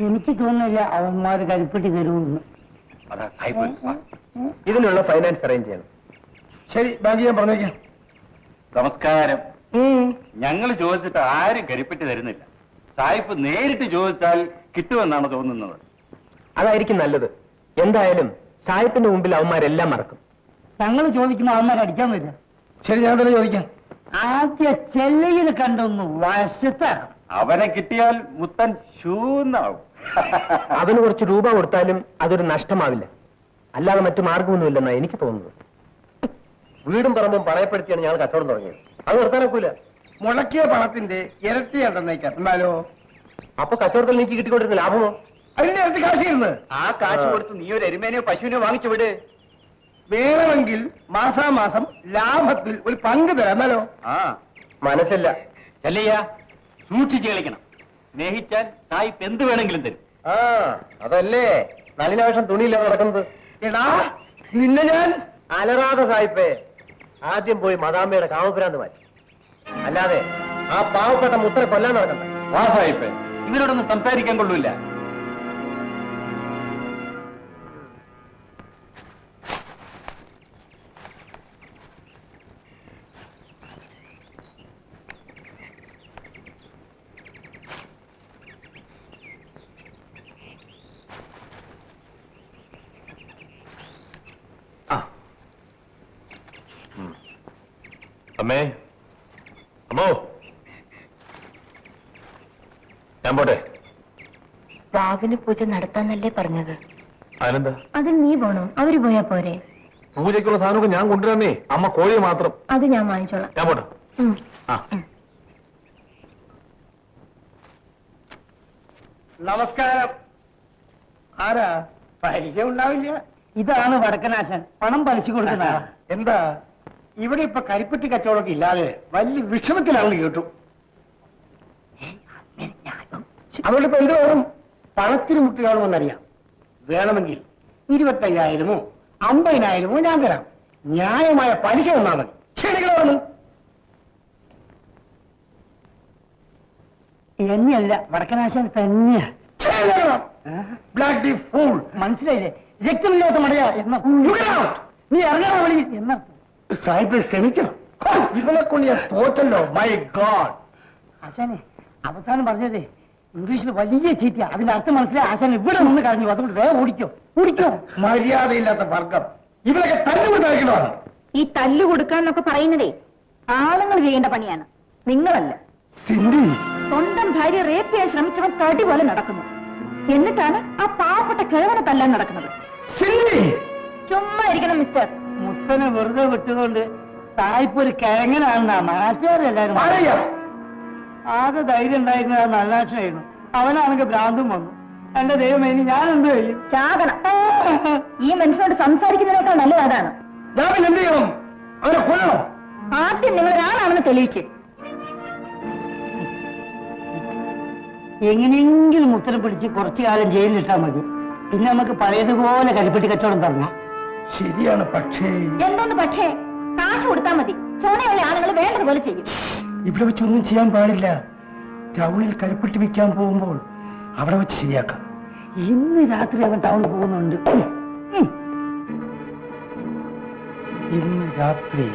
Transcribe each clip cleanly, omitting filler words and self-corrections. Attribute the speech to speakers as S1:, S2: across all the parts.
S1: എനിക്ക് തോന്നുന്നില്ല അവന്മാര് കരിപ്പെട്ടി തരുമെന്ന്.
S2: ഇതിനുള്ള ഫൈനാൻസ് അറേഞ്ച് ചെയ്യണം. ശരി, ബാങ്ക് ഞാൻ പറഞ്ഞേക്കാം.
S3: നമസ്കാരം. ഞങ്ങൾ ചോദിച്ചിട്ട് ആരും കരിപ്പെട്ടി തരുന്നില്ല. സായിപ്പ് നേരിട്ട് ചോദിച്ചാൽ കിട്ടുമെന്നാണ് തോന്നുന്നത്.
S2: അതായിരിക്കും നല്ലത്. എന്തായാലും സായിപ്പിന്റെ മുമ്പിൽ അവന്മാരെല്ലാം മറക്കും.
S1: ഞങ്ങൾ ചോദിക്കുമ്പോൾ അവന്മാർ അടിക്കാൻ വരില്ല.
S2: ശരി, ഞാൻ തന്നെ ചോദിക്കാം.
S1: ആദ്യ ചെല്ലയിൽ കണ്ടൊന്ന് വശത്താകും.
S3: അവനെ കിട്ടിയാൽ മുത്തൻ ശൂന്നാവും.
S2: അവന് കുറച്ച് രൂപ കൊടുത്താലും അതൊരു നഷ്ടമാവില്ല. അല്ലാതെ മറ്റു മാർഗമൊന്നുമില്ലെന്നാ എനിക്ക് തോന്നുന്നത്. വീടും പറമ്പും പണയപ്പെടുത്തിയാണ് ഞങ്ങൾ കച്ചവടം തുടങ്ങിയത്. അത് നിർത്താനൊക്കൂല.
S4: മുളക്കിയ പണത്തിന്റെ ഇരട്ടിയുണ്ടെന്നേക്കാലോ.
S2: അപ്പൊ കച്ചവടത്തിൽ എനിക്ക് കിട്ടിക്കൊണ്ടിരുന്ന ലാഭമോ?
S4: അതിന്റെ ഇരട്ടി കാശിരുന്ന്.
S3: ആ കാശ് കൊടുത്ത് നീ ഒരു എരുമേനെയോ പശുവിനെയോ വാങ്ങിച്ചു വിട്.
S4: വേണമെങ്കിൽ മാസാമാസം ലാഭത്തിൽ ഒരു പങ്ക് തരാം. എന്നാലോ?
S2: മനസ്സില്ല.
S3: ചെല്ലയ്യ, സൂക്ഷിച്ച് കളിക്കണം. സ്നേഹിച്ചാൽ സായിപ്പ് എന്ത് വേണമെങ്കിലും തരും.
S2: അതല്ലേ നളിനാവശ്യം തുണിയില്ലാതെ നടക്കുന്നത്.
S4: എടാ, നിന്നെ ഞാൻ
S2: അലറാതെ സായിപ്പേ. ആദ്യം പോയി മദാമ്മയുടെ കാമപുരാന്ത് മാറ്റി. അല്ലാതെ ആ പാവപ്പെട്ട മുത്തരെ കൊല്ലാൻ നടക്കണ്ട.
S3: വാ സായിപ്പേ, ഇവരോടൊന്നും സംസാരിക്കാൻ കൊള്ളൂല.
S5: അമ്മേ, അമ്മോ, ഞാൻ പോട്ടെ.
S6: വാവിന് പൂജ നടത്താന്നല്ലേ പറഞ്ഞത്?
S5: അതിനെന്താ?
S6: അതിന് നീ പോണോ? അവര് പോയാ പോരെ?
S5: പൂജയ്ക്കുള്ള സാധനമൊക്കെ ഞാൻ കൊണ്ടുവരണേ. അമ്മ കോഴിയെ മാത്രം.
S6: അത് ഞാൻ വാങ്ങിച്ചോളാം.
S5: ഞാൻ പോട്ടെ.
S4: നമസ്കാരം. ആരാ? പരിചയം ഉണ്ടാവില്ല.
S1: ഇതാണ് വടക്കനാശൻ, പണം പലിശ കൊടുക്കുന്ന.
S4: എന്താ ഇവിടെ ഇപ്പൊ കരിപ്പെട്ടി കച്ചവടമൊക്കെ ഇല്ലാതെ വലിയ വിഷമത്തിലാണെന്ന് കേട്ടു. അതുകൊണ്ട് ഇപ്പൊ എന്ത് വേണം? പണത്തിന് മുട്ടി കാണുമെന്നറിയാം. വേണമെങ്കിൽ 25,000-ഓ 50,000-ഓ ഞാൻ തരാം. ന്യായമായ പലിശ തന്നാ മതി. ക്ഷണികളാണ്.
S1: എന്നെയല്ല, വടക്കനാശൻ തന്നെയാ.
S4: Black the fool.
S1: മനസ്സിലായില്ലേ? രക്തമില്ലാത്ത മടയാ എന്ന നീ ഇറങ്ങണ വഴി എന്ന
S4: സാഹിബ് ക്ഷമിക്കണം. ഇവനെ കൊണ്ട് ഞാൻ തോറ്റല്ലോ. My God.
S1: ആശാനെ അവസാനം പറഞ്ഞതേ ഇംഗ്ലീഷിൽ വലിയ ചീറ്റ. അതിന്റെ അർത്ഥം മനസ്സിലായി. ആശാൻ ഇവിടെ നിന്ന് കഴിഞ്ഞു. അതുകൊണ്ട് വേഗം ഓടിക്കോ.
S4: മര്യാദയില്ലാത്ത വർഗം. ഇവരൊക്കെ തല്ലുകൊണ്ടായിരിക്കണമാണ്.
S6: ഈ തല്ലു കൊടുക്കാന്നൊക്കെ പറയുന്നതേ ആളുകൾ ചെയ്യേണ്ട പണിയാണ്, നിങ്ങളല്ല.
S4: സിന്ധി,
S6: സ്വന്തം ഭാര്യ റേപ്പ് ചെയ്യാൻ ശ്രമിച്ചവൻ തടി പോലെ നടക്കുന്നു. എന്നിട്ടാണ് ആ പാവപ്പെട്ട കിഴവനെ തല്ലാൻ നടക്കുന്നത്.
S4: സിന്ധി,
S6: ചുമ്മാ ഇരിക്കണം മിസ്റ്റർ.
S1: മുത്തനെ വെറുതെ വിട്ടതുകൊണ്ട് സായിപ്പ് ഒരു കിഴങ്ങനാണെന്നാ നാട്ടുകാരെല്ലാരും. ആകെ ധൈര്യം ഉണ്ടായിരുന്നത് ആ നല്ലാക്ഷനായിരുന്നു. അവനാണെങ്കിൽ ഭ്രാന്തും വന്നു. എന്റെ ദൈവമേ, ഇനി ഞാൻ എന്ത് ചെയ്യും?
S6: ചാകണം. ഈ മനുഷ്യനോട് സംസാരിക്കുന്നതിനേക്കാൾ നല്ലത് അതാണ്.
S4: ഞാൻ എന്ത് ചെയ്യണം? അവനെ കൊല്ലണം.
S6: ആദ്യം നിങ്ങൾ ഒരാളാണെന്ന് തെളിയിക്കും.
S1: എങ്ങനെയെങ്കിലും മുത്തനെ പിടിച്ച് കുറച്ചു കാലം ജയിലിലിട്ടാൽ മതി. പിന്നെ നമുക്ക് പഴയതുപോലെ കരിപ്പെട്ടി കച്ചവടം തുടങ്ങാം.
S4: ശരിയാണ്, പക്ഷേ
S6: എന്തോന്ന് പക്ഷേ? കാശ് കൊടുത്താൽ മതി. ചോണയുള്ള ആളുകൾ വേണ്ടതുപോലെ ചെയ്യും.
S4: ഇവിടെ വെച്ചൊന്നും ചെയ്യാൻ പാടില്ല. ടൗണിൽ കരിപ്പെട്ടി വിൽക്കാൻ പോകുമ്പോൾ അവിടെ വെച്ച് ശരിയാക്കാം.
S1: ഇന്ന് രാത്രി അവൻ ടൗണിൽ പോകുന്നുണ്ട്.
S4: ഇന്ന് രാത്രി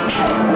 S4: Oh!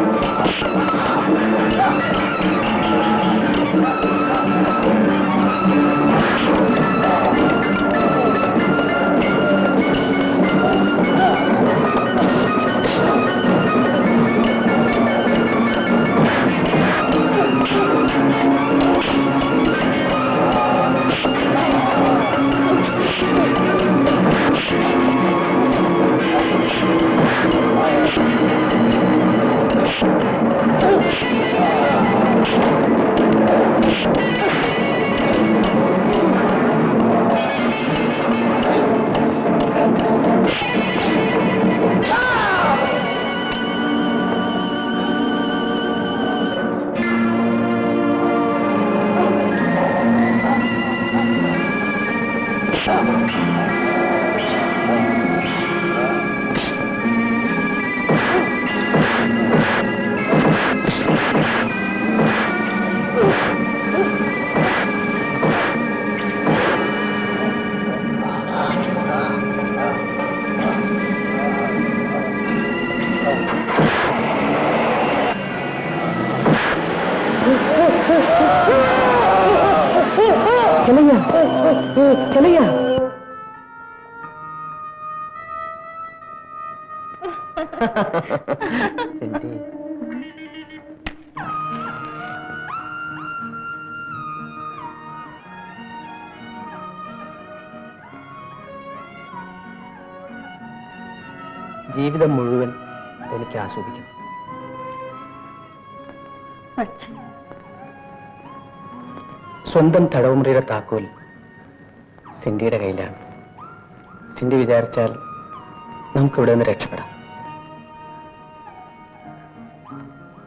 S2: ചെലയ്യ ജീവിതം മുഴുവൻ എനിക്ക് ആസ്വദിക്കണം.
S6: പക്ഷേ
S2: സ്വന്തം തടവുമുറിയുടെ താക്കോൽ സിന്ധിയുടെ കയ്യിലാണ്. സിന്ധി വിചാരിച്ചാൽ നമുക്കിവിടെ നിന്ന് രക്ഷപ്പെടാം.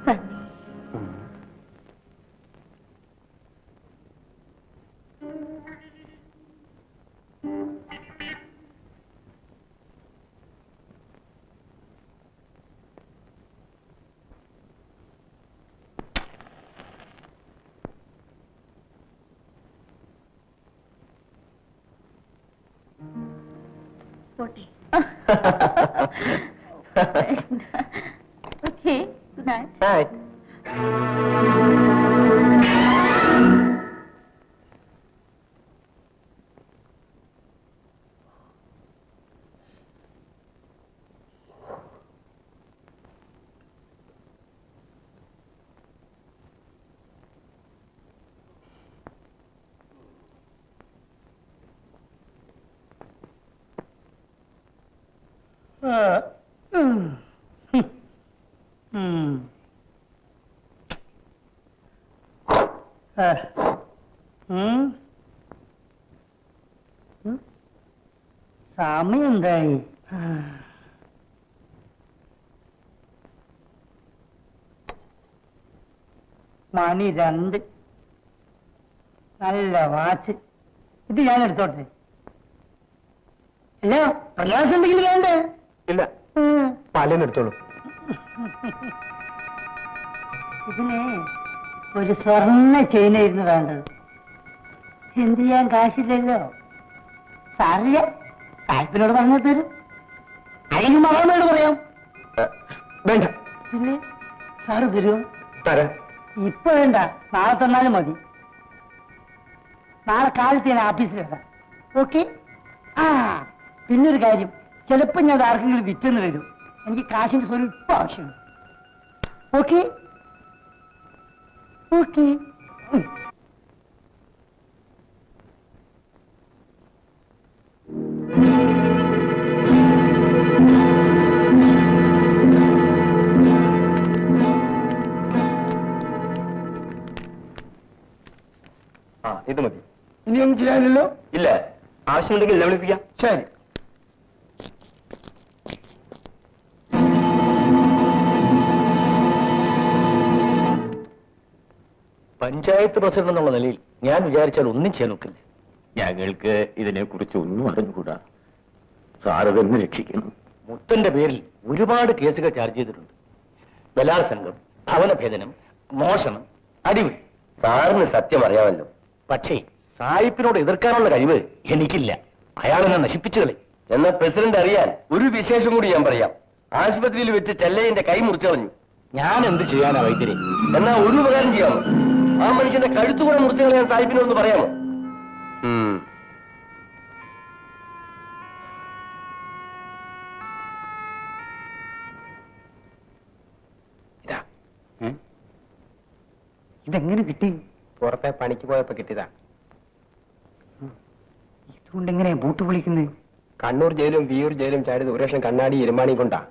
S6: സണ്ണി, പോട്ടെ. Okay, good night.
S1: സമയം എന്തായി? മണി 2. നല്ല വാച്ച്. ഇത് ഞാൻ എടുത്തോട്ടെ? അല്ല, പ്രയാസം ഉണ്ടെങ്കിൽ വേണ്ടേ?
S2: ഇല്ല, പാലിനെടുത്തോളൂ.
S1: ഇതിന് ഒരു സ്വർണ്ണ ചെയിനായിരുന്നു വേണ്ടത്. എന്ത് ചെയ്യാൻ കാശില്ലല്ലോ. സാറില്ല, സാഹിബിനോട് പറഞ്ഞു തരും. അല്ലെങ്കിൽ മകളോട് പറയാം.
S2: വേണ്ട.
S1: പിന്നെ സാറ് തരുമോ?
S2: തരാം.
S1: ഇപ്പൊ വേണ്ട, നാളെ തന്നാലും മതി. നാളെ കാലത്ത് ഞാൻ ഓഫീസിൽ വരാം. ഓക്കെ? ആ, പിന്നൊരു കാര്യം, ചിലപ്പോൾ ഞാൻ ആർക്കെങ്കിലും വിറ്റെന്ന് വരും. എനിക്ക് കാശിന്റെ സ്വല്പം ആവശ്യമുണ്ട്. ഓക്കെ? ഓക്കെ.
S2: ഇത് മതി.
S4: ഇനിയൊന്നും ചെയ്യാനില്ലല്ലോ?
S2: ഇല്ല, ആവശ്യമുണ്ടെങ്കിൽ എല്ലാം വിളിപ്പിക്കാം.
S4: ശരി.
S2: പഞ്ചായത്ത് പ്രസിഡന്റ് എന്നുള്ള നിലയിൽ ഞാൻ വിചാരിച്ചാൽ ഒന്നും ചെയ്യാൻ നോക്കില്ല.
S3: ഞങ്ങൾക്ക് ഇതിനെക്കുറിച്ച് ഒന്നും അറിഞ്ഞുകൂടാ. സാറ് തന്നെ രക്ഷിക്കണം.
S2: മുത്തന്റെ പേരിൽ ഒരുപാട് കേസുകൾ ചാർജ് ചെയ്തിട്ടുണ്ട്. ബലാത്സംഗം, ഭവനഭേദനം, മോഷണം, അടിപിടി. സാറിന് സത്യം അറിയാമല്ലോ. പക്ഷേ സായിപ്പിനോട് എതിർക്കാനുള്ള കഴിവ് എനിക്കില്ല. അയാളെന്നെ നശിപ്പിച്ചു കളി.
S7: എന്നാൽ പ്രസിഡന്റ് അറിയാൻ ഒരു വിശേഷം കൂടി ഞാൻ പറയാം. ആശുപത്രിയിൽ വെച്ച് ചെല്ലയിന്റെ കൈ മുറിച്ചു കളഞ്ഞു.
S2: ഞാൻ എന്ത് ചെയ്യാനാ വൈദ്യരെ?
S7: എന്നാ ഒരു ഉപകാരം ചെയ്യാമോ? ആ മനുഷ്യന്റെ കഴുത്തുകൂടെ മുറിച്ചു കളയാൻ സാഹിബിനോട് പറയാമോ?
S1: ഇതെങ്ങനെ കിട്ടി?
S2: പുറത്തെ പണിക്ക് പോയപ്പോ കിട്ടിയതാ.
S1: ഇതുകൊണ്ട് എങ്ങനെയാ ബൂട്ട് വിളിക്കുന്നത്?
S2: കണ്ണൂർ ജയിലും വിയൂർ ജയിലും ചാടിയത് ഒരു ലക്ഷം കണ്ണാടി ഇരുമാണി കൊണ്ടാ.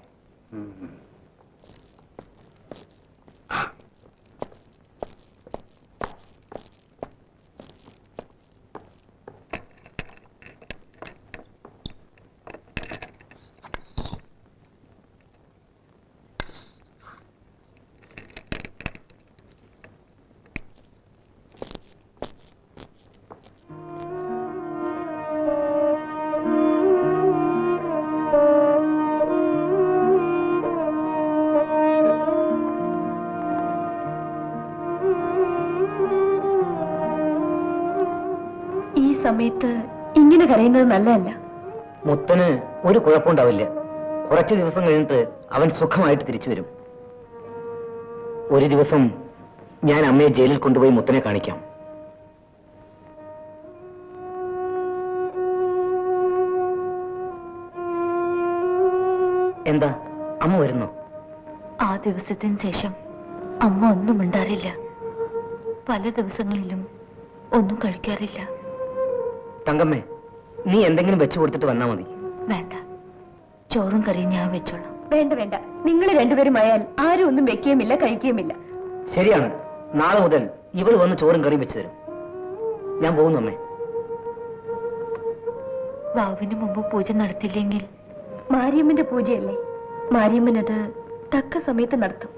S6: സമയത്ത് ഇങ്ങനെ കരയുന്നത് നല്ലതല്ല.
S2: മുത്തന് ഒരു കുഴപ്പമുണ്ടാവില്ല. കുറച്ച് ദിവസം കഴിഞ്ഞിട്ട് അവൻ സുഖമായിട്ട് തിരിച്ചു വരും. ഒരു ദിവസം ഞാൻ അമ്മയെ ജയിലിൽ കൊണ്ടുപോയി മുത്തനെ കാണിക്കാം.
S8: എന്താ അമ്മ വരുന്നോ?
S6: ആ ദിവസത്തിന് ശേഷം അമ്മ ഒന്നും മിണ്ടാറില്ല. പല ദിവസങ്ങളിലും ഒന്നും കഴിക്കാറില്ല.
S8: തങ്കമ്മേ, നീ എന്തെങ്കിലും വെച്ചു കൊടുത്തിട്ട് വന്നാ മതി.
S6: വേണ്ട, ചോറും കറിയും ഞാൻ വെച്ചോളാം.
S9: വേണ്ട വേണ്ട, നിങ്ങൾ രണ്ടുപേരും ആയാൽ ആരും ഒന്നും വെക്കുകയുമില്ല കഴിക്കുകയുമില്ല.
S8: ശരിയാണ്, നാളെ മുതൽ ഇവൾ വന്ന് ചോറും കറിയും വെച്ചു തരും. ഞാൻ പോകുന്നു അമ്മേ.
S6: വാവിന് മുമ്പ് പൂജ നടത്തില്ലെങ്കിൽ?
S9: മാരിയമ്മന്റെ പൂജയല്ലേ, മാരിയമ്മനത് തക്ക സമയത്ത് നടത്തും.